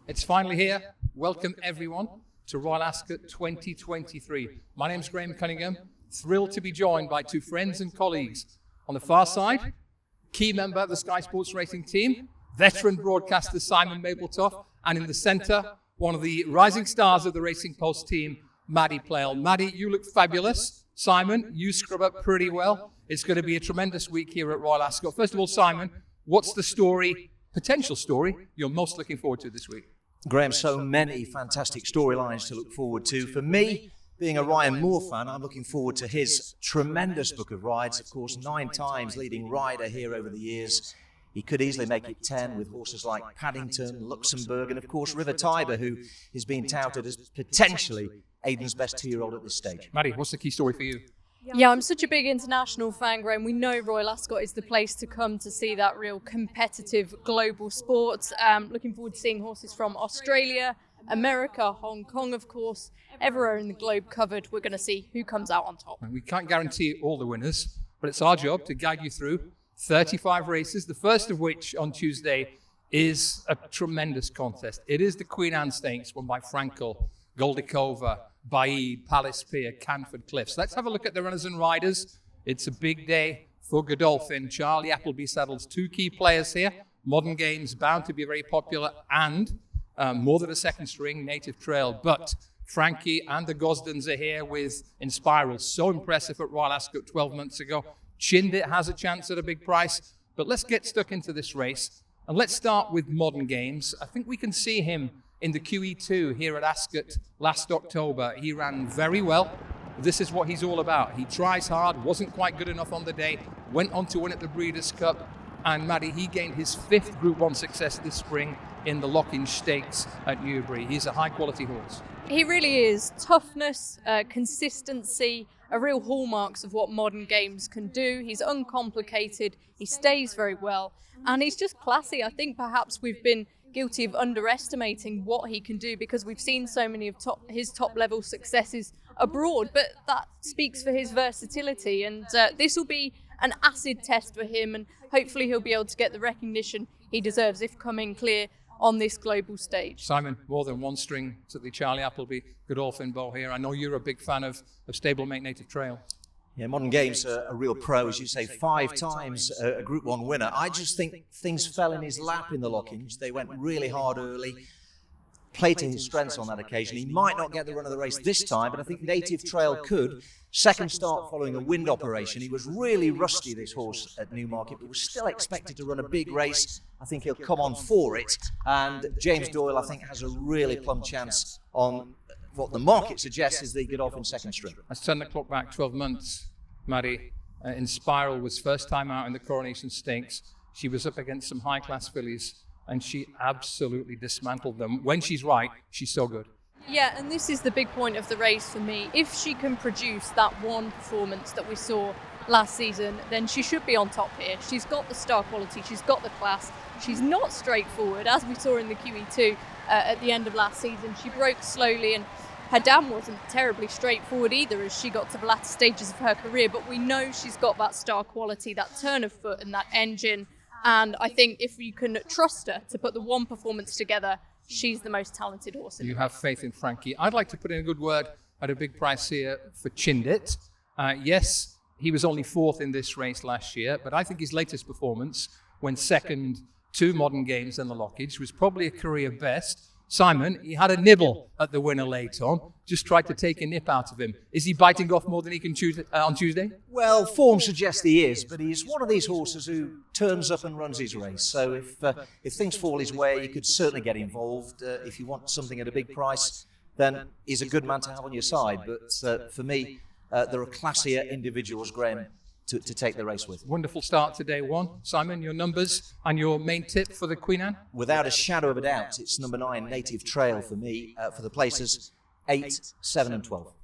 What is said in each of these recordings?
It's finally here. Welcome everyone to Royal Ascot 2023. My name's Graham Cunningham. Thrilled to be joined by two friends and colleagues. On the far side, key member of the Sky Sports Racing team, veteran broadcaster Simon Mapletoft, and in the centre, one of the rising stars of the Racing Post team, Maddie Plale. Maddie, you look fabulous. Simon, you scrub up pretty well. It's going to be a tremendous week here at Royal Ascot. First of all, Simon, what's the story, potential story, you're most looking forward to this week? Graham, so many fantastic storylines to look forward to. For me, being a Ryan Moore fan, I'm looking forward to his tremendous book of rides. Of course, 9 times leading rider here over the years. He could easily make it 10 with horses like Paddington, Luxembourg, and of course River Tiber, who is being touted as potentially Aidan's best 2-year-old at this stage. Maddie, what's the key story for you? Yeah, I'm such a big international fan, Graham. We know Royal Ascot is the place to come to see that real competitive global sport. Looking forward to seeing horses from Australia, America, Hong Kong, of course, everywhere in the globe covered. We're going to see who comes out on top. We can't guarantee all the winners, but it's our job to guide you through 35 races, the first of which on Tuesday is a tremendous contest. It is the Queen Anne Stakes, won by Frankel, Goldikova, Bailly, Palace Pier, Canford Cliffs. Let's have a look at the runners and riders. It's a big day for Godolphin. Charlie Appleby saddles 2 key players here. Modern Games, bound to be very popular, and more than a second string, Native Trail. But Frankie and the Gosdens are here with Inspiral. So impressive at Royal Ascot 12 months ago. Chindit has a chance at a big price. But let's get stuck into this race. And let's start with Modern Games. I think we can see him in the QE2 here at Ascot last October. He ran very well. This is what he's all about. He tries hard, wasn't quite good enough on the day, went on to win at the Breeders' Cup, and Maddie, he gained his 5th Group 1 success this spring in the Lockinge Stakes at Newbury. He's a high-quality horse. He really is. Toughness, consistency, are real hallmarks of what Modern Games can do. He's uncomplicated, he stays very well, and he's just classy. I think perhaps we've been guilty of underestimating what he can do because we've seen so many of his top-level successes abroad, but that speaks for his versatility, and this will be an acid test for him, and hopefully he'll be able to get the recognition he deserves if coming clear on this global stage. Simon, more than one string to the Charlie Appleby Godolphin bow here. I know you're a big fan of stablemate Native Trail. Yeah, Modern Games are a real pro, as you say, 5 times a Group 1 winner. I just think things fell in his lap in the Lockinge. They went really hard early, played to his strengths on that occasion. He might not get the run of the race this time, but I think Native Trail could. Second start following a wind operation. He was really rusty, this horse, at Newmarket, but was still expected to run a big race. I think he'll come on for it. And James Doyle, I think, has a really plumb chance on what the market suggests is the Godolphin second string. Let's turn the clock back 12 months, Maddie. Inspiral was first time out in the Coronation Stakes. She was up against some high-class fillies, and she absolutely dismantled them. When she's right, she's so good. Yeah, and this is the big point of the race for me. If she can produce that one performance that we saw last season, then she should be on top here. She's got the star quality, she's got the class. She's not straightforward, as we saw in the QE2 at the end of last season. She broke slowly, and her dam wasn't terribly straightforward either as she got to the latter stages of her career, but we know she's got that star quality, that turn of foot and that engine, and I think if you can trust her to put the one performance together, she's the most talented horse in the race. You have faith in Frankie. I'd like to put in a good word at a big price here for Chindit. Yes, he was only 4th in this race last year, but I think his latest performance, when second to Modern Games and the Lockinge, was probably a career best. Simon, he had a nibble at the winner late on, just tried to take a nip out of him. Is he biting off more than he can chew on Tuesday? Well, form suggests he is, but he's one of these horses who turns up and runs his race. So if things fall his way, you could certainly get involved. If you want something at a big price, then he's a good man to have on your side. But for me, there are classier individuals, Graham, to take the race with. Wonderful start to day 1. Simon, your numbers and your main tip for the Queen Anne? Without a shadow of a doubt, it's number 9, Native Trail for me. For the places 8, 7 and 12.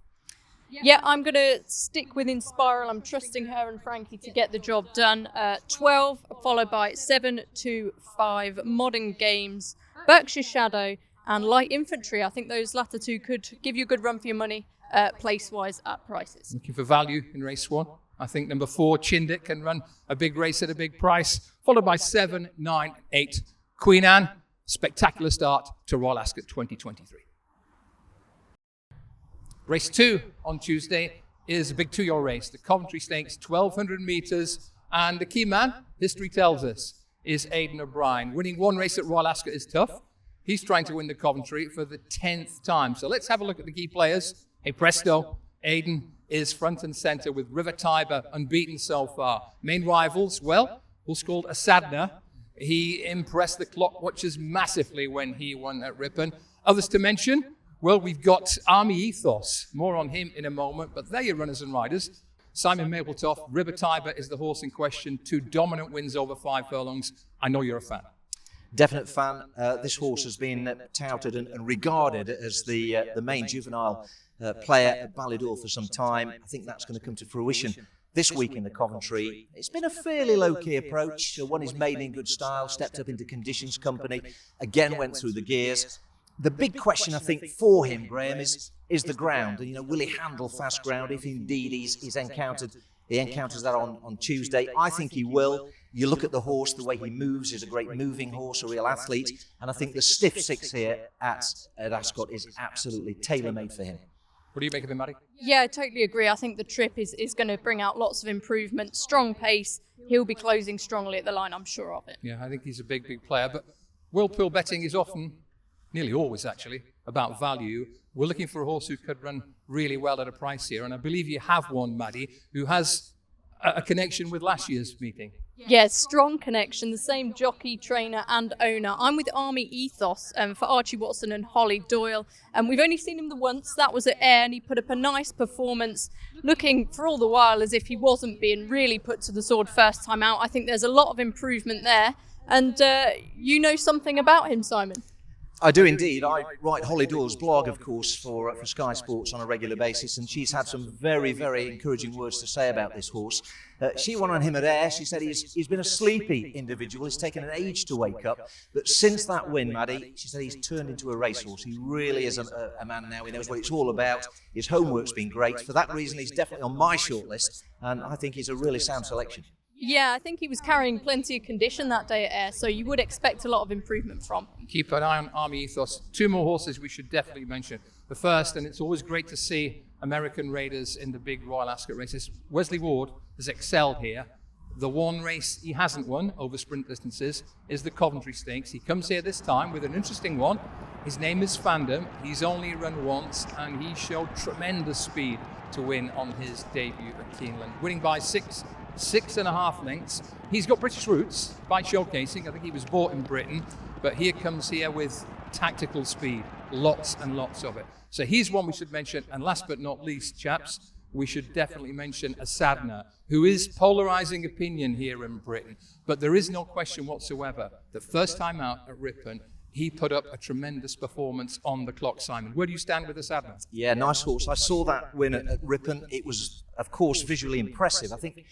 Yeah, I'm going to stick with Inspiral. I'm trusting her and Frankie to get the job done. 12, followed by 7 to 5, Modern Games, Berkshire Shadow, and Light Infantry. I think those latter 2 could give you a good run for your money, place-wise at prices. Looking for value in race 1. I think number 4, Chindit, can run a big race at a big price, followed by 7, 9, 8, Queen Anne. spectacular start to Royal Ascot 2023. Race 2 on Tuesday is a big 2-year race, the Coventry Stakes, 1,200 metres, and the key man, history tells us, is Aidan O'Brien. Winning one race at Royal Ascot is tough. He's trying to win the Coventry for the 10th time. So let's have a look at the key players. Hey presto, Aidan is front and centre with River Tiber unbeaten so far. Main rivals, well, horse called Asadna. He impressed the clock watchers massively when he won at Ripon. Others to mention, well, we've got Army Ethos. More on him in a moment, but they're your runners and riders. Simon Mapletoft, River Tiber is the horse in question. 2 dominant wins over 5 furlongs. I know you're a fan. Definite fan. This horse has been touted and regarded as the main juvenile player at Ballydor for some time. I think that's going to come to fruition this week in the Coventry. It's been a fairly low-key approach. Won his maiden in good style, stepped up into conditions company, again went through the gears. The big question, I think, for him, Graham, is the ground. And, will he handle fast ground if indeed he encounters that on Tuesday? I think he will. You look at the horse, the way he moves, he's a great moving horse, a real athlete. And I think the stiff 6 here at Ascot is absolutely tailor-made for him. What do you make of him, Maddie? Yeah, I totally agree. I think the trip is going to bring out lots of improvement, strong pace. He'll be closing strongly at the line, I'm sure of it. Yeah, I think he's a big player. But whirlpool betting is often, nearly always actually, about value. We're looking for a horse who could run really well at a price here. And I believe you have one, Maddie, who has a connection with last year's meeting. Yeah, strong connection, the same jockey, trainer and owner. I'm with Army Ethos for Archie Watson and Holly Doyle. And we've only seen him the once, that was at Ayr, and he put up a nice performance, looking for all the while as if he wasn't being really put to the sword first time out. I think there's a lot of improvement there. And you know something about him, Simon? I do indeed. I write Holly Doyle's blog, of course, for Sky Sports on a regular basis, and she's had some very, very encouraging words to say about this horse. She won on him at Ayr. She said he's been a sleepy individual. He's taken an age to wake up. But since that win, Maddie, she said he's turned into a racehorse. He really is a man now. He knows what it's all about. His homework's been great. For that reason, he's definitely on my shortlist, and I think he's a really sound selection. Yeah, I think he was carrying plenty of condition that day at Ayr, so you would expect a lot of improvement from. Keep an eye on Army Ethos. 2 more horses we should definitely mention. The first, and it's always great to see American raiders in the big Royal Ascot races. Wesley Ward has excelled here. The one race he hasn't won over sprint distances is the Coventry Stakes. He comes here this time with an interesting one. His name is Fandom. He's only run once, and he showed tremendous speed to win on his debut at Keeneland, winning by 6.5 lengths. He's got British roots by showcasing. I think he was bought in Britain, but here comes here with tactical speed, lots and lots of it. So he's one we should mention. And last but not least, chaps, we should definitely mention Asadna, who is polarising opinion here in Britain. But there is no question whatsoever that first time out at Ripon, he put up a tremendous performance on the clock, Simon. Where do you stand with Asadna? Yeah, nice horse. I saw that win at Ripon. It was, of course, visually impressive. I think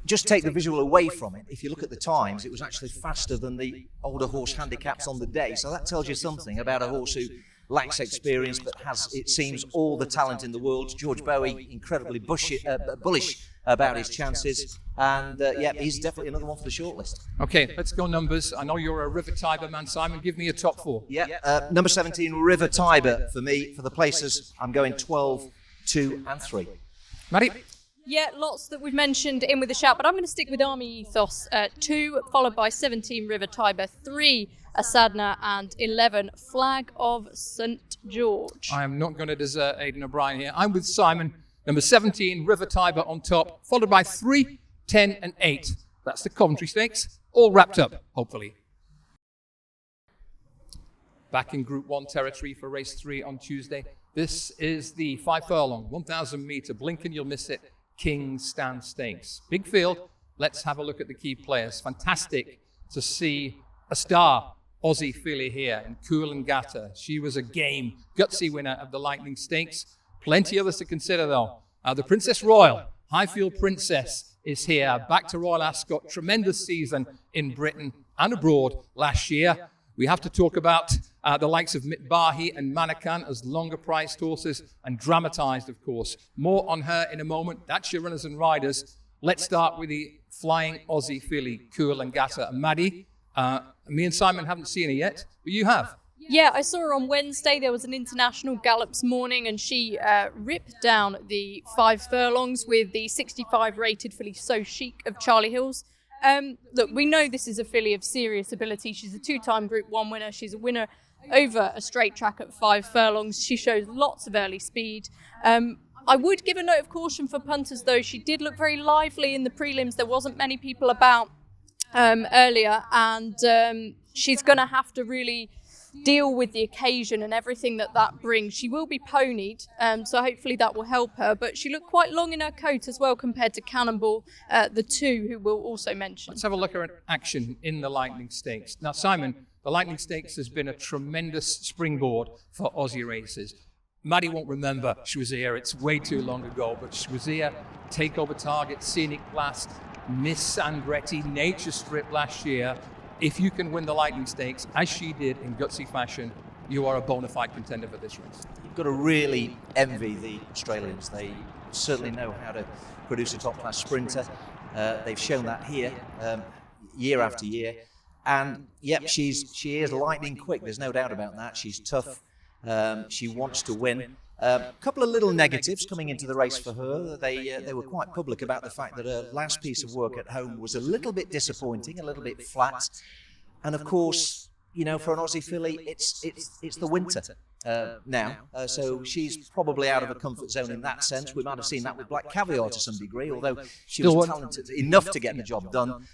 just take the visual away from it. If you look at the times, it was actually faster than the older horse handicaps on the day. So that tells you something about a horse who lacks experience but has, it seems, all the talent in the world. George Bowie, incredibly bullish about his chances. And yeah, he's definitely another one for the shortlist. Okay, let's go numbers. I know you're a River Tiber man, Simon. Give me a top 4. Yeah, number 17, River Tiber for me. For the places, I'm going 12, 2 and 3. Maddie? Yeah, lots that we've mentioned in with a shout, but I'm going to stick with Army Ethos. 2, followed by 17, River Tiber, 3, Asadna, and 11, Flag of St. George. I am not going to desert Aidan O'Brien here. I'm with Simon. Number 17, River Tiber on top, followed by 3, 10 and 8. That's the Coventry Stakes, all wrapped up, hopefully. Back in Group 1 territory for race 3 on Tuesday. This is the 5 furlong, 1,000 metre, blink and you'll miss it, King's Stand Stakes. Big field. Let's have a look at the key players. Fantastic to see a star Aussie filly here in Coolangatta. She was a game, gutsy winner of the Lightning Stakes. Plenty others to consider though. The Princess Royal, Highfield Princess, is here. Back to Royal Ascot. Tremendous season in Britain and abroad last year. We have to talk about the likes of Mitbahi and Manakan as longer priced horses and dramatised, of course. More on her in a moment. That's your runners and riders. Let's start with the flying Aussie filly, Coolangatta. And Maddie, Me and Simon haven't seen her yet, but you have. Yeah, I saw her on Wednesday. There was an international gallops morning, and she ripped down the 5 furlongs with the 65 rated filly So Chic of Charlie Hills. Look, we know this is a filly of serious ability. She's a 2-time Group 1 winner. She's a winner over a straight track at 5 furlongs. She shows lots of early speed. I would give a note of caution for punters, though. She did look very lively in the prelims. There wasn't many people about earlier, and she's going to have to really deal with the occasion and everything that brings. She will be ponied, so hopefully that will help her, but she looked quite long in her coat as well compared to Cannonball, the 2 who we'll also mention. Let's have a look at action in the Lightning Stakes. Now, Simon, the Lightning Stakes has been a tremendous springboard for Aussie races. Maddie won't remember she was here, it's way too long ago, but she was here, Takeover Target, Scenic Blast, Miss Andretti, Nature Strip last year. If you can win the Lightning Stakes, as she did in gutsy fashion, you are a bona fide contender for this race. You've got to really envy the Australians. They certainly know how to produce a top-class sprinter. They've shown that here year after year. And yep, she is lightning quick. There's no doubt about that. She's tough. She wants to win. A couple of little negatives coming into the race for her. They were quite public about the fact that her last piece of work at home was a little bit disappointing, a little bit flat. And of course, you know, for an Aussie filly, it's the winter now. So she's probably out of her comfort zone in that sense. We might have seen that with Black Caviar to some degree, although she was talented enough to get the job done.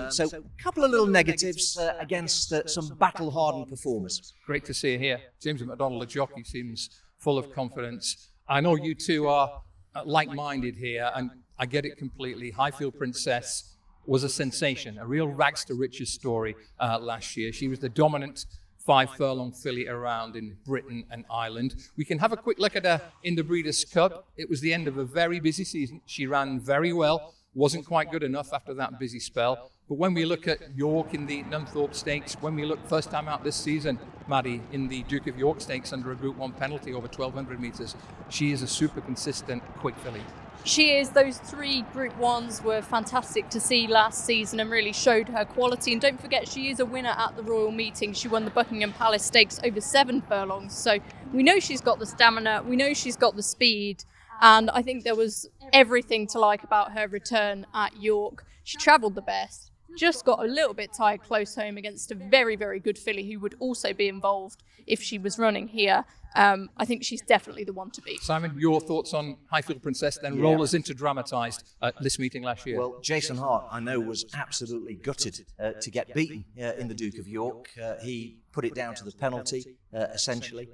So a couple of little negatives against some battle-hardened performers. Great to see her here. James McDonald, the jockey, seems full of confidence. I know you two are like-minded here, and I get it completely. Highfield Princess was a sensation, a real rags to riches story last year. She was the dominant 5 furlong filly around in Britain and Ireland. We can have a quick look at her in the Breeders' Cup. It was the end of a very busy season. She ran very well, wasn't quite good enough after that busy spell. But when we look at York in the Nunthorpe Stakes, when we look first time out this season, Maddie, in the Duke of York Stakes under a Group 1 penalty over 1,200 metres, she is a super consistent, quick filly. She is. Those 3 Group 1s were fantastic to see last season and really showed her quality. And don't forget, she is a winner at the Royal Meeting. She won the Buckingham Palace Stakes over 7 furlongs. So we know she's got the stamina, we know she's got the speed. And I think there was everything to like about her return at York. She travelled the best. Just got a little bit tired close home against a very, very good filly who would also be involved if she was running here. I think she's definitely the one to beat. Simon, your thoughts on Highfield Princess, then roll us into dramatised at this meeting last year? Well, Jason Hart, I know, was absolutely gutted to get beaten in the Duke of York. He put it down to the penalty, essentially.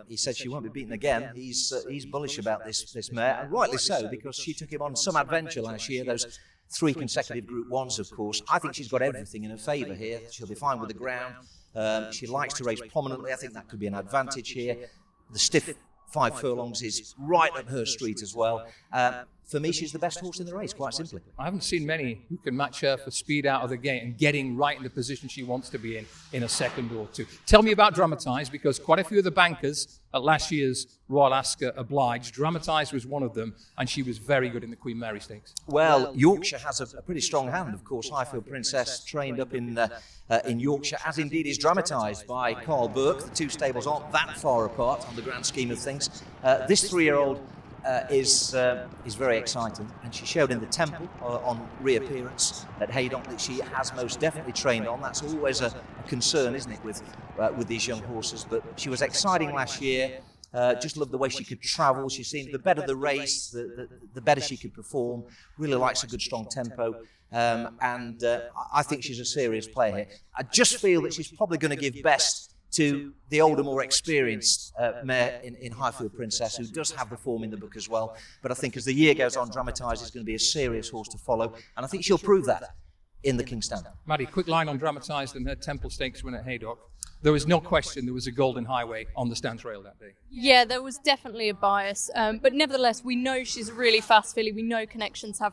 He said she won't be beaten again. He's bullish about this mare, and rightly so, because she took him on some adventure last year, those 3 consecutive Group 1s, of course. I think she's got everything in her favour here. She'll be fine with the ground. She likes to race prominently. I think that could be an advantage here. The stiff 5 furlongs is right up her street as well. For me, she's the best horse in the race, quite simply. I haven't seen many who can match her for speed out of the gate and getting right in the position she wants to be in a second or two. Tell me about Dramatised, because quite a few of the bankers at last year's Royal Ascot obliged. Dramatised was one of them, and she was very good in the Queen Mary Stakes. Well, Yorkshire has a pretty strong hand, of course. Highfield Princess trained up in Yorkshire, as indeed is Dramatised by Carl Burke. The 2 stables aren't that far apart on the grand scheme of things. This 3-year-old is very exciting, and she showed in the Temple on reappearance at Haydock that she has most definitely trained on. That's always a concern, isn't it, with these young horses? But she was exciting last year. Just loved the way she could travel. She seemed the better the race, the better she could perform. Really likes a good strong tempo, and I think she's a serious player here. I just feel that she's probably going to give best to the older, more experienced mare in Highfield Princess, who does have the form in the book as well. But I think as the year goes on, Dramatised is going to be a serious horse to follow, and I think she'll prove that in the King's Stand. Maddie, quick line on Dramatised and her Temple Stakes win at Haydock. There was no question there was a golden highway on the Stand Trail that day. Yeah, there was definitely a bias. But nevertheless, we know she's a really fast filly. We know Connections have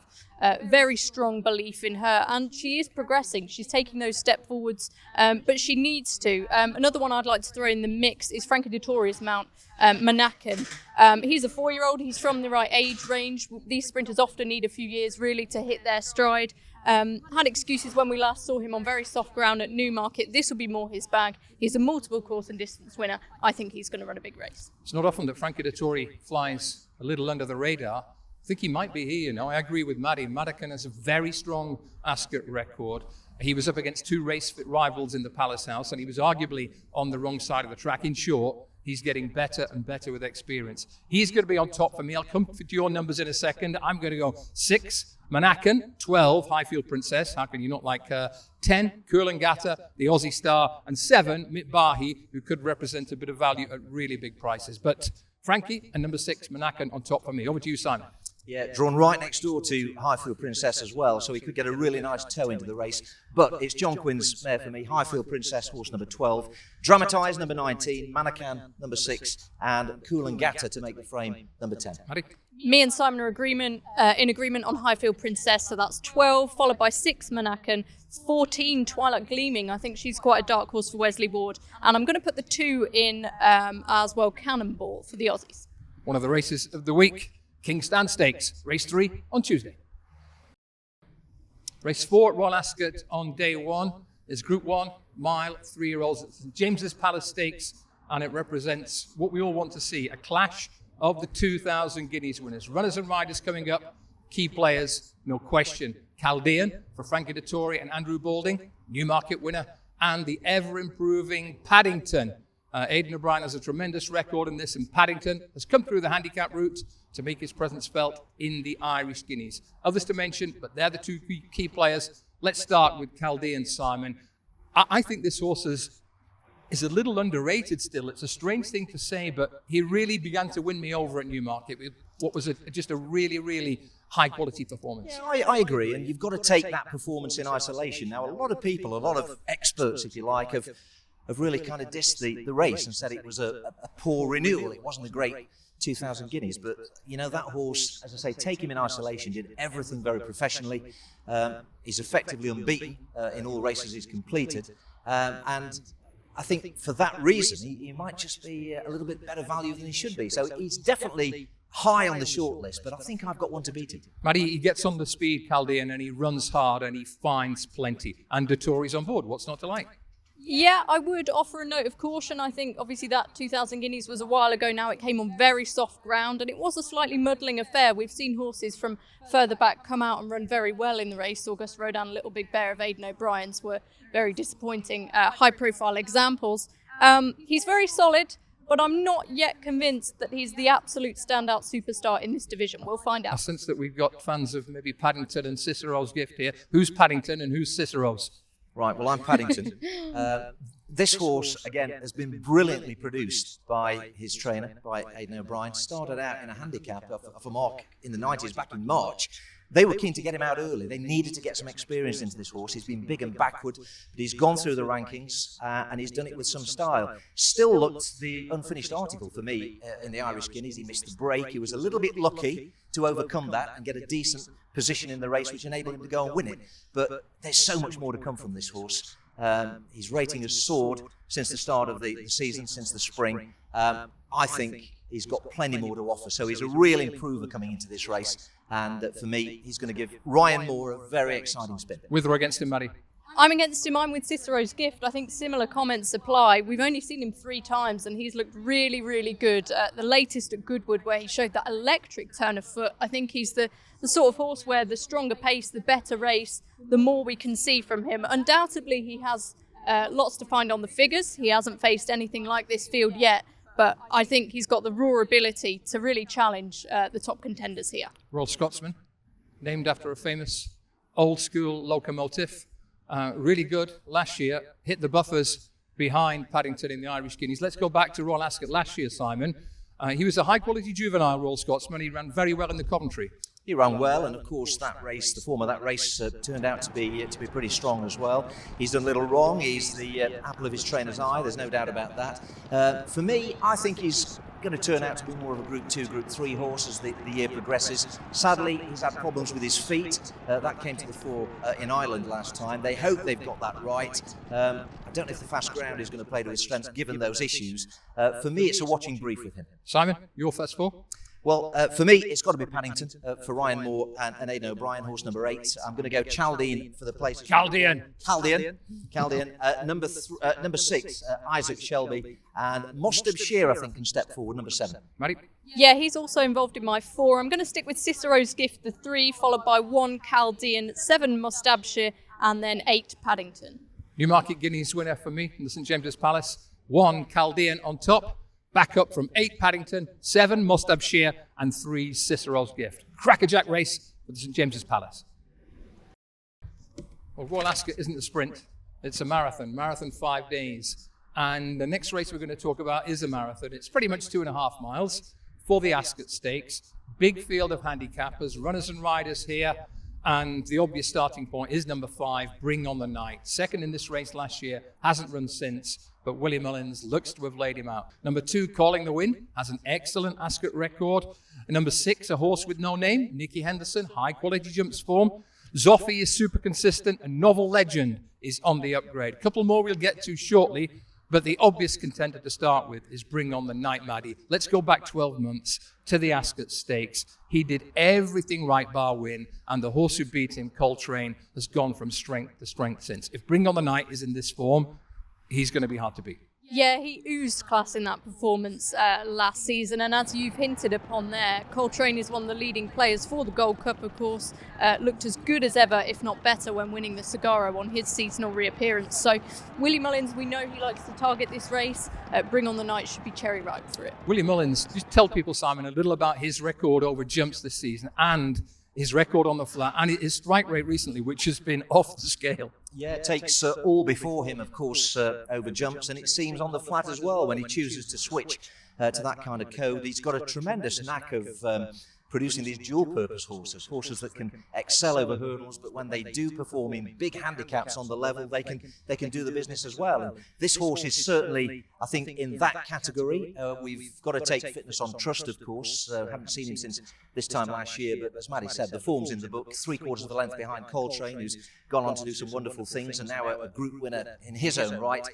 very strong belief in her. And she is progressing. She's taking those step forwards. But she needs to. Another one I'd like to throw in the mix is Frankie Dettori's mount, Manakin. He's a 4-year-old. He's from the right age range. These sprinters often need a few years really to hit their stride. Had excuses when we last saw him on very soft ground at Newmarket. This will be more his bag. He's a multiple course and distance winner. I think he's going to run a big race. It's not often that Frankie Dettori flies a little under the radar. I think he might be here, I agree with Maddie. Madakan has a very strong Ascot record. He was up against 2 race-fit rivals in the Palace House, and he was arguably on the wrong side of the track. In short, he's getting better and better with experience. He's going to be on top for me. I'll come to your numbers in a second. I'm going to go 6, Manakan, 12, Highfield Princess. How can you not like her? 10, Coolangatta, the Aussie star, and 7, Mitbahi, who could represent a bit of value at really big prices. But Frankie and number 6, Manakan, on top for me. Over to you, Simon. Yeah, drawn right next door to Highfield Princess as well, so he could get a really nice toe into the race. But it's John Quinn's mare for me, Highfield Princess, horse number 12, Dramatised, number 19, Manakan, number 6, and Coolangatta to make the frame, number 10. Maddie? Me and Simon are in agreement on Highfield Princess, so that's 12, followed by 6, Manakan, 14, Twilight Gleaming. I think she's quite a dark horse for Wesley Ward. And I'm going to put the 2 in as well, Cannonball for the Aussies. One of the races of the week. Kingston Stakes, race 3 on Tuesday. Race 4 at Royal Ascot on day 1 is Group 1, mile, 3-year-olds at St James's Palace Stakes, and it represents what we all want to see, a clash of the 2,000 guineas winners. Runners and riders coming up, key players, no question. Chaldean for Frankie Dettori and Andrew Balding, Newmarket winner, and the ever-improving Paddington. Aidan O'Brien has a tremendous record in this, and Paddington has come through the handicap route to make his presence felt in the Irish Guineas. Others to mention, but they're the 2 key players. Let's start with Chaldean, Simon. I think this horse is a little underrated still. It's a strange thing to say, but he really began to win me over at Newmarket with what was just a really, really high-quality performance. Yeah, I agree, and you've got to take that performance in isolation. Now, a lot of people, a lot of experts, if you like, have really kind of dissed the race and said it was a poor renewal. It wasn't a great 2,000 guineas, but that horse, as I say, take him in isolation, did everything very professionally. He's effectively unbeaten in all races he's completed, and I think for that reason he might just be a little bit better value than he should be. So he's definitely high on the short list, but I think I've got one to beat him. Maddie, he gets on the speed, Chaldean, and he runs hard and he finds plenty, and Dettori's on board. What's not to like? Yeah, I would offer a note of caution. I think obviously that 2,000 guineas was a while ago now. It came on very soft ground and it was a slightly muddling affair. We've seen horses from further back come out and run very well in the race. August Rodan, Little Big Bear of Aidan O'Brien's were very disappointing, high-profile examples. He's very solid, but I'm not yet convinced that he's the absolute standout superstar in this division. We'll find out. I sense that we've got fans of maybe Paddington and Cicero's gift here. Who's Paddington and who's Cicero's? Right, well, I'm Paddington. This horse, again, has been brilliantly produced by his trainer, by Aidan O'Brien. Started out in a handicap off a mark in the 90s back in March. They were keen to get him out early. They needed to get some experience into this horse. He's been big and backward, but he's gone through the rankings and he's done it with some style. Still looked the unfinished article for me in the Irish Guineas. He missed the break. He was a little bit lucky to overcome that and get a decent position in the race, which enabled him to go and win it. But there's so much more to come from this horse. His rating has soared since the start of the season, since the spring. I think he's got plenty more to offer. So he's a real improver coming into this race. And for me, he's going to give Ryan Moore a very exciting spin. With or against him, Maddie? I'm against him. I'm with Cicero's gift. I think similar comments apply. We've only seen him 3 times and he's looked really, really good. The latest at Goodwood, where he showed that electric turn of foot. I think he's the sort of horse where the stronger pace, the better race, the more we can see from him. Undoubtedly, he has lots to find on the figures. He hasn't faced anything like this field yet. But I think he's got the raw ability to really challenge the top contenders here. Royal Scotsman, named after a famous old-school locomotive. Really good last year. Hit the buffers behind Paddington in the Irish Guineas. Let's go back to Royal Ascot last year, Simon. He was a high-quality juvenile Royal Scotsman. He ran very well in the Coventry. He ran well, and of course that race, the form of that race, turned out to be pretty strong as well. He's done little wrong. He's the apple of his trainer's eye. There's no doubt about that. For me, I think he's going to turn out to be more of a Group 2, Group 3 horse as the year progresses. Sadly, he's had problems with his feet. That came to the fore in Ireland last time. They hope they've got that right. I don't know if the fast ground is going to play to his strengths given those issues. For me, it's a watching brief with him. Simon, your first 4? Well, for me, it's got to be Paddington for Ryan Moore and Aidan O'Brien, horse number 8. I'm going to go Chaldean for the place. Chaldean. Number 6, Isaac Shelby. And Mostab Shear, I think, can step forward, number 7. Maddie? Yeah, he's also involved in my 4. I'm going to stick with Cicero's Gift, the 3, followed by 1 Chaldean, 7 Mustabshire, and then 8 Paddington. Newmarket Guineas winner for me in the St James's Palace. 1 Chaldean on top. Back up from 8 Paddington, 7 Mustabshire, and 3 Cicero's Gift. Crackerjack race at the St James's Palace. Well, Royal Ascot isn't a sprint, it's a marathon 5 days. And the next race we're going to talk about is a marathon. It's pretty much 2.5 miles for the Ascot Stakes. Big field of handicappers, runners and riders here. And the obvious starting point is number 5, Bring on the Night. Second in this race last year, hasn't run since, but Willie Mullins looks to have laid him out. Number 2, Calling the Wind, has an excellent Ascot record. And number 6, a horse with no name, Nicky Henderson, high quality jumps form. Zoffy is super consistent, and Novel Legend is on the upgrade. A couple more we'll get to shortly, but the obvious contender to start with is Bring on the Night, Maddie. Let's go back 12 months to the Ascot Stakes. He did everything right bar win, and the horse who beat him, Coltrane, has gone from strength to strength since. If Bring on the Night is in this form, he's going to be hard to beat. Yeah, he oozed class in that performance last season, and as you've hinted upon there, Coltrane is one of the leading players for the Gold Cup, of course. Looked as good as ever, if not better, when winning the Sagaro on his seasonal reappearance. So Willie Mullins, we know he likes to target this race. Bring on the Night should be cherry ripe for it. Willie Mullins, just tell people, Simon, a little about his record over jumps this season and his record on the flat and his strike rate recently, which has been off the scale. Yeah, it takes all before him, of course, over jumps, and it seems on the flat as well when he chooses to switch to that kind of code. He's got a tremendous knack of producing these dual-purpose horses that can excel over hurdles, but when they do perform in big handicaps on the level, they can do the business as well. And this horse is certainly, I think, in that category. We've got to take fitness on trust, of course. Haven't seen him since this time last year, but as Maddie said, the form's in the book. 3/4 of the length behind Coltrane, who's gone on to do some wonderful things, and now a group winner in his own right.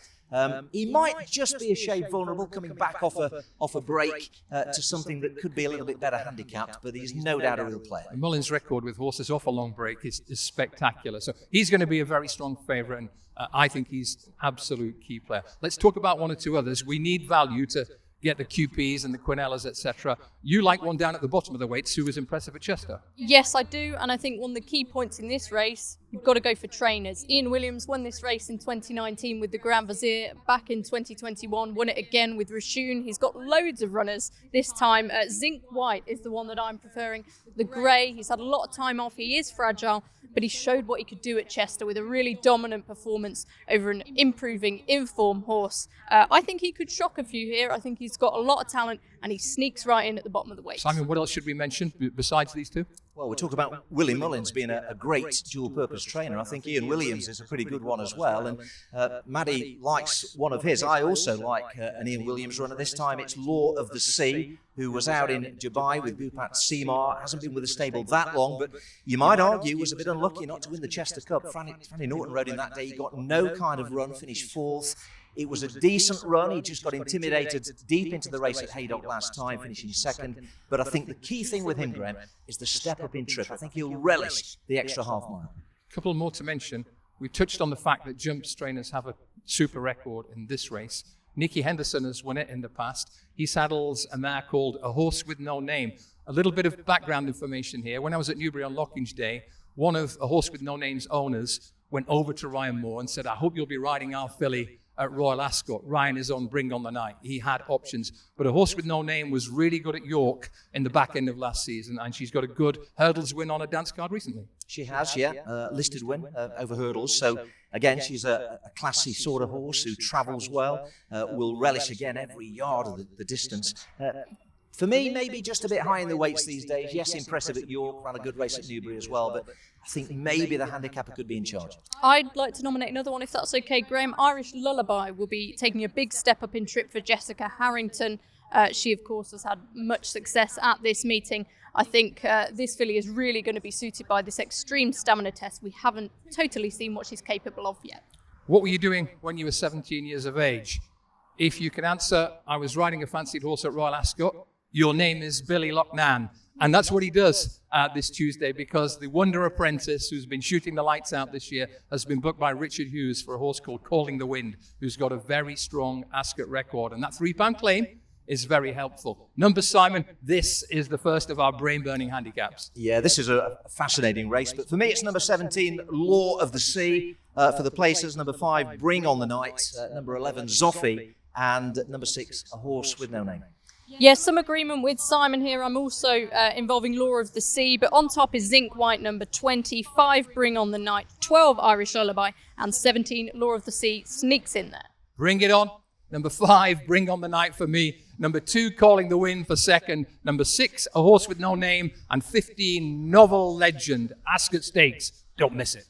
He might just be a shade vulnerable coming back off a break to something that could be a little bit better handicapped, but he's no doubt a real player. Mullins' record with horses off a long break is spectacular. So he's going to be a very strong favourite, and I think he's an absolute key player. Let's talk about one or two others. We need value to get the QPs and the Quinellas, etc. You like one down at the bottom of the weights who was impressive at Chester. Yes, I do, and I think one of the key points in this race, you've got to go for trainers. Ian Williams won this race in 2019 with the Grand Vizier, back in 2021, won it again with Rashun. He's got loads of runners this time. Zinc White is the one that I'm preferring. The grey, he's had a lot of time off, he is fragile, but he showed what he could do at Chester with a really dominant performance over an improving, in-form horse. I think he could shock a few here. I think he's got a lot of talent, and he sneaks right in at the bottom of the weight. Simon, what else should we mention besides these two? Well, we talk about Willie Mullins being a great dual-purpose trainer. I think Ian Williams is a pretty good one as well, and Maddie likes one of his. I also like an Ian Williams runner. This time it's Law of the Sea, who was out in Dubai with Bupat Seamar. Hasn't been with the stable that long, but you might argue was a bit unlucky not to win the Chester Cup. Franny Norton rode him that day. He got no kind of run, finished 4th. It was a decent run. He just got intimidated deep into the race at Haydock last time, finishing 2nd. But I think the key thing with him, Graham, is the step up in trip. I think he'll relish the extra half mile. A couple more to mention. We touched on the fact that jumps trainers have a super record in this race. Nicky Henderson has won it in the past. He saddles a mare called A Horse with No Name. A little bit of background information here. When I was at Newbury on Lockinge Day, one of A Horse with No Name's owners went over to Ryan Moore and said, I hope you'll be riding our filly at Royal Ascot. Ryan is on Bring on the Night. He had options, but A Horse with No Name was really good at York in the back end of last season, and she's got a good hurdles win on a dance card recently. She has, yeah, listed win over hurdles. So again, she's a classy sort of horse who travels well, will relish again every yard of the distance. For me, maybe just a bit high in the weights these days. Yes, impressive at York, ran a good race at Newbury as well, but I think maybe the handicapper could be in charge. I'd like to nominate another one, if that's okay, Graham. Irish Lullaby will be taking a big step up in trip for Jessica Harrington. She, of course, has had much success at this meeting. I think this filly is really going to be suited by this extreme stamina test. We haven't totally seen what she's capable of yet. What were you doing when you were 17 years of age? If you can answer, I was riding a fancied horse at Royal Ascot. your name is Billy Loughnane. And that's what he does this Tuesday, because the Wonder Apprentice, who's been shooting the lights out this year, has been booked by Richard Hughes for a horse called Calling the Wind, who's got a very strong Ascot record. And that £3 claim is very helpful. Numbers, Simon, this is the first of our brain-burning handicaps. Yeah, this is a fascinating race. But for me, it's number 17, Law of the Sea. For the places, number 5, Bring on the Night. Number 11, Zoffy. And number 6, A Horse with No Name. Yes, some agreement with Simon here. I'm also involving Law of the Sea, but on top is Zinc White, number 20, 5, Bring on the Night, 12, Irish Lullaby, and 17, Law of the Sea sneaks in there. Bring it on. Number 5, Bring on the Night for me. Number 2, Calling the Wind for second. Number 6, A Horse with No Name. And 15, Novel Legend, Ascot Stakes. Don't miss it.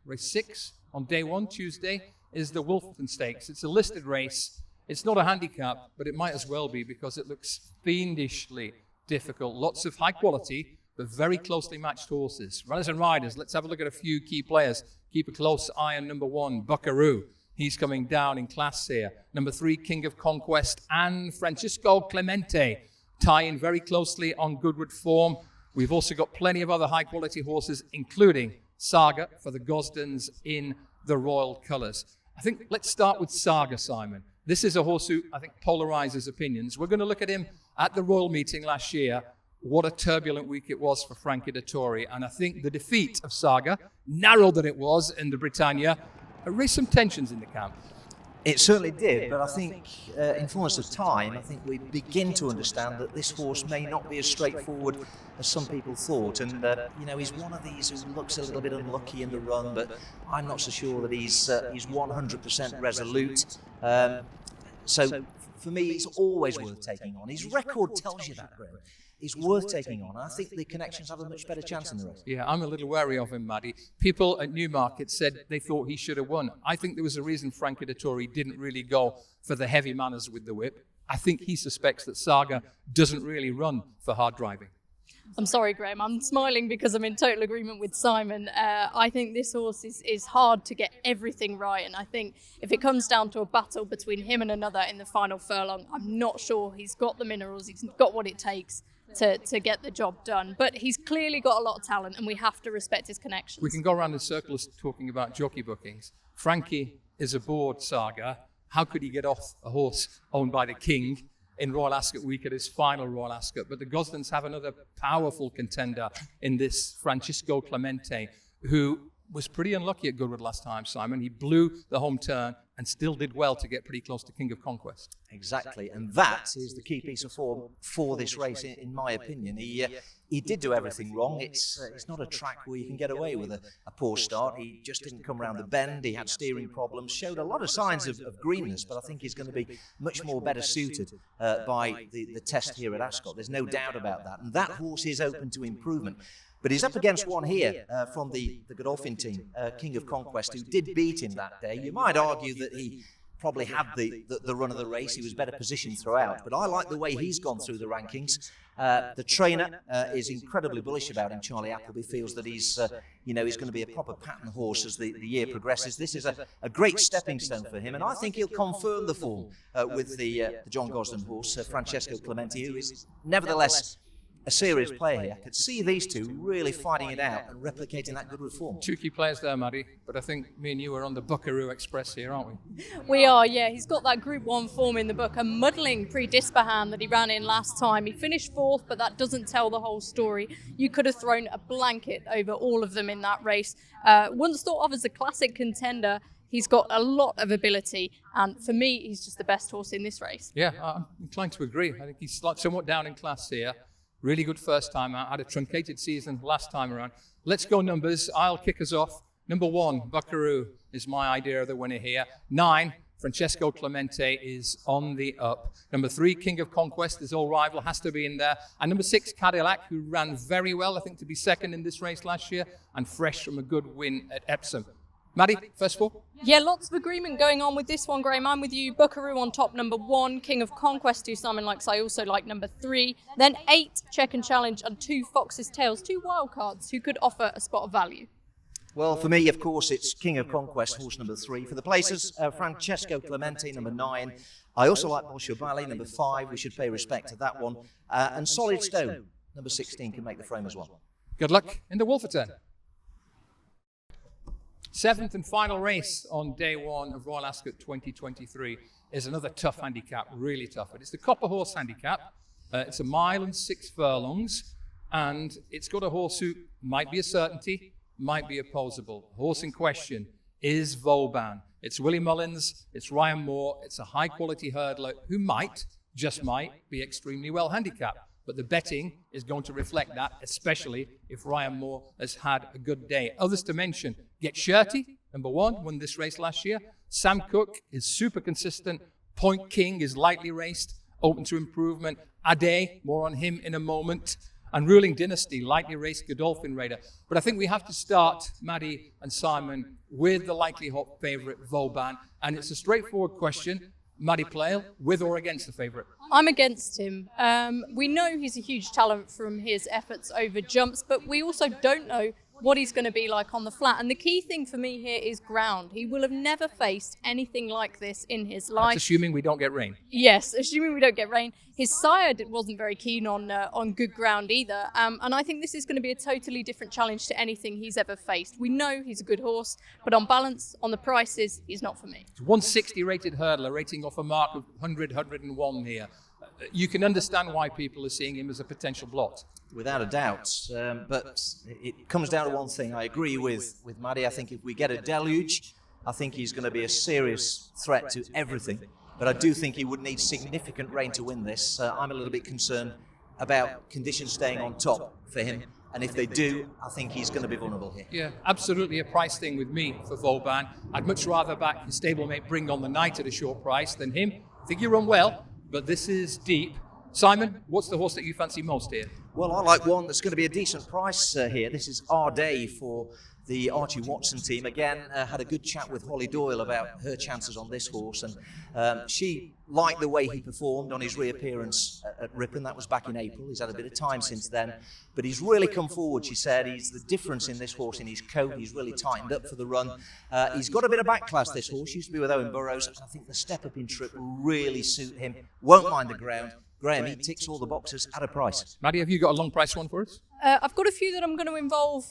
Race 6 on day 1, Tuesday, is the Wolferton Stakes. It's a listed race. It's not a handicap, but it might as well be, because it looks fiendishly difficult. Lots of high quality, but very closely matched horses. Runners and riders, let's have a look at a few key players. Keep a close eye on number 1, Buckaroo. He's coming down in class here. Number 3, King of Conquest, and Francisco Clemente, tying very closely on Goodwood form. We've also got plenty of other high quality horses, including Saga for the Gosdens in the royal colours. I think let's start with Saga, Simon. This is a horse who, I think, polarizes opinions. We're going to look at him at the Royal Meeting last year. What a turbulent week it was for Frankie Dettori. And I think the defeat of Saga, narrow that it was in the Britannia, raised some tensions in the camp. It certainly did, but I think in fullness of time, I think we begin to understand that this horse may not be as straightforward as some people thought. And, he's one of these who looks a little bit unlucky in the run, but I'm not so sure that he's 100% resolute. So for me, it's always worth taking on. His record tells you that, Graham. He's worth taking on. I think the connections have a much better chance in the race. Yeah, I'm a little wary of him, Maddie. People at Newmarket said they thought he should have won. I think there was a reason Frankie Dettori didn't really go for the heavy manners with the whip. I think he suspects that Saga doesn't really run for hard driving. I'm sorry, Graham. I'm smiling because I'm in total agreement with Simon. I think this horse is hard to get everything right. And I think if it comes down to a battle between him and another in the final furlong, I'm not sure he's got the minerals. He's got what it takes to get the job done. But he's clearly got a lot of talent, and we have to respect his connections. We can go around in circles talking about jockey bookings. Frankie is aboard Saga. How could he get off a horse owned by the King in Royal Ascot week at his final Royal Ascot? But the Gosdens have another powerful contender in this Francisco Clemente, who was pretty unlucky at Goodwood last time, Simon. He blew the home turn and still did well to get pretty close to King of Conquest. Exactly, and that is the key piece of form for this race, in my opinion. He did do everything wrong. It's not a track where you can get away with a poor start. He just didn't come around the bend. He had steering problems, showed a lot of signs of greenness, but I think he's going to be much more better suited by the test here at Ascot. There's no doubt about that, and that horse is open to improvement. But he's up against one here from the Godolphin team, King of Conquest, who did beat him that day. You might argue that he probably had the run of the race. He was better positioned throughout. But I like the way he's gone through the rankings. The trainer is incredibly bullish about him. Charlie Appleby feels that he's going to be a proper pattern horse as the year progresses. This is a great stepping stone for him. And I think he'll confirm the form with the John Gosden horse, Francesco Clemente, who is nevertheless a serious player here. I could see these two really fighting it out and replicating that Goodwood form. Two key players there, Maddie, but I think me and you are on the Buckaroo Express here, aren't we? We are, yeah. He's got that Group 1 form in the book, a muddling Pre-Dispahan that he ran in last time. He finished 4th, but that doesn't tell the whole story. You could have thrown a blanket over all of them in that race. Once thought of as a classic contender, he's got a lot of ability, and for me, he's just the best horse in this race. Yeah, I'm inclined to agree. I think he's somewhat down in class here. Really good first time out. Had a truncated season last time around. Let's go numbers. I'll kick us off. Number 1, Buckaroo is my idea of the winner here. 9, Francesco Clemente is on the up. Number 3, King of Conquest is all rival, has to be in there. And number 6, Cadillac, who ran very well, I think, to be second in this race last year, and fresh from a good win at Epsom. Maddie, first 4? Yeah, lots of agreement going on with this one, Graham. I'm with you. Buckaroo on top, number 1. King of Conquest, who Simon likes. I also like number 3. Then 8, Check and Challenge, and 2, Fox's Tails. 2 wild cards who could offer a spot of value. Well, for me, of course, it's King of Conquest, horse number 3. For the places, Francesco Clemente, number 9. I also like Bolshevali, number 5. We should pay respect to that one. And Solid Stone, number 16, can make the frame as well. Good luck in the Wolferton. 7th and final race on day 1 of Royal Ascot 2023 is another tough handicap, really tough. But it's the Copper Horse Handicap. It's 1 mile and 6 furlongs, and it's got a horse who might be a certainty, might be opposable. The horse in question is Vauban. It's Willie Mullins, it's Ryan Moore, it's a high-quality hurdler who might, just might, be extremely well handicapped. But the betting is going to reflect that, especially if Ryan Moore has had a good day. Others to mention, Get Shirty, number 1, won this race last year. Sam Cooke is super consistent. Point King is lightly raced, open to improvement. Ade, more on him in a moment. And Ruling Dynasty, lightly raced Godolphin Raider. But I think we have to start, Maddie and Simon, with the likely hot favourite, Vauban. And it's a straightforward question. Maddie Plale, with or against the favourite? I'm against him. We know he's a huge talent from his efforts over jumps, but we also don't know what he's going to be like on the flat. And the key thing for me here is ground. He will have never faced anything like this in his life. That's assuming we don't get rain. Yes, assuming we don't get rain. His sire wasn't very keen on good ground either. And I think this is going to be a totally different challenge to anything he's ever faced. We know he's a good horse, but on balance, on the prices, he's not for me. It's 160 rated hurdler, rating off a mark of 100, 101 here. You can understand why people are seeing him as a potential blot. Without a doubt, but it comes down to one thing. I agree with Maddie. I think if we get a deluge, I think he's going to be a serious threat to everything. But I do think he would need significant rain to win this. I'm a little bit concerned about conditions staying on top for him. And if they do, I think he's going to be vulnerable here. Yeah, absolutely a price thing with me for Vauban. I'd much rather back his stablemate Bring On the Night at a short price than him. I think you run well, but this is deep. Simon, what's the horse that you fancy most here? Well, I like one that's going to be a decent price here. This is Our Day for the Archie Watson team. Again, had a good chat with Holly Doyle about her chances on this horse, and she liked the way he performed on his reappearance at Ripon. That was back in April. He's had a bit of time since then, but he's really come forward, she said. He's the difference in this horse in his coat. He's really tightened up for the run. He's got a bit of back class, this horse. Used to be with Owen Burrows, and I think the step-up in trip will really suit him. Won't mind the ground. Graham, he ticks all the boxes at a price. Maddie, have you got a long price one for us? I've got a few that I'm going to involve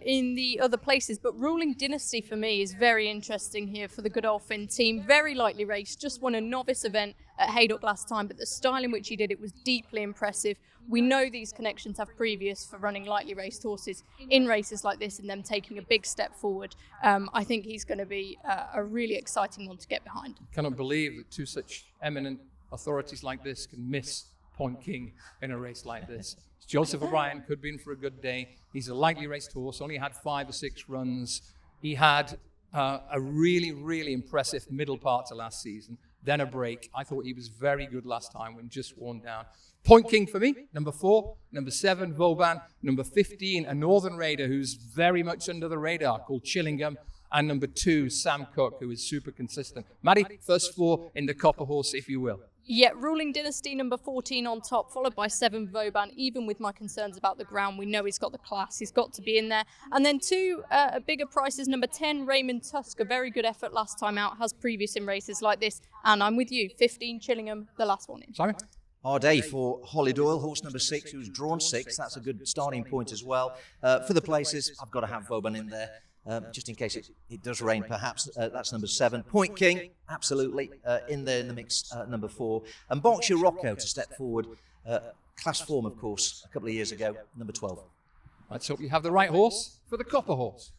in the other places, but Ruling Dynasty for me is very interesting here for the Godolphin team. Very lightly raced, just won a novice event at Haydock last time, but the style in which he did it was deeply impressive. We know these connections have previous for running lightly raced horses in races like this and them taking a big step forward. I think he's going to be a really exciting one to get behind. Cannot believe that two such eminent authorities like this can miss Point King in a race like this. Joseph O'Brien could be in for a good day. He's a lightly raced horse, only had 5 or 6 runs. He had a really, really impressive middle part to last season, then a break. I thought he was very good last time when just worn down. Point King for me, number 4, number 7, Vauban, number 15, a Northern Raider who's very much under the radar called Chillingham, and number 2, Sam Cooke, who is super consistent. Maddie, first 4 in the Copper Horse, if you will. Yeah, Ruling Dynasty, number 14 on top, followed by 7, Vauban. Even with my concerns about the ground, we know he's got the class. He's got to be in there. And then 2 bigger prices, number 10, Raymond Tusk. A very good effort last time out, has previous in races like this. And I'm with you, 15, Chillingham, the last one in. Simon? Our Day for Holly Doyle, horse number 6, who's drawn 6. That's a good starting point as well. For the places, I've got to have Vauban in there. Just in case it does rain, perhaps. That's number 7. Point King, absolutely, in there in the mix, number 4. And Berkshire Rocco to step forward. Class form, of course, a couple of years ago, number 12. Let's hope you have the right horse for the Copper Horse.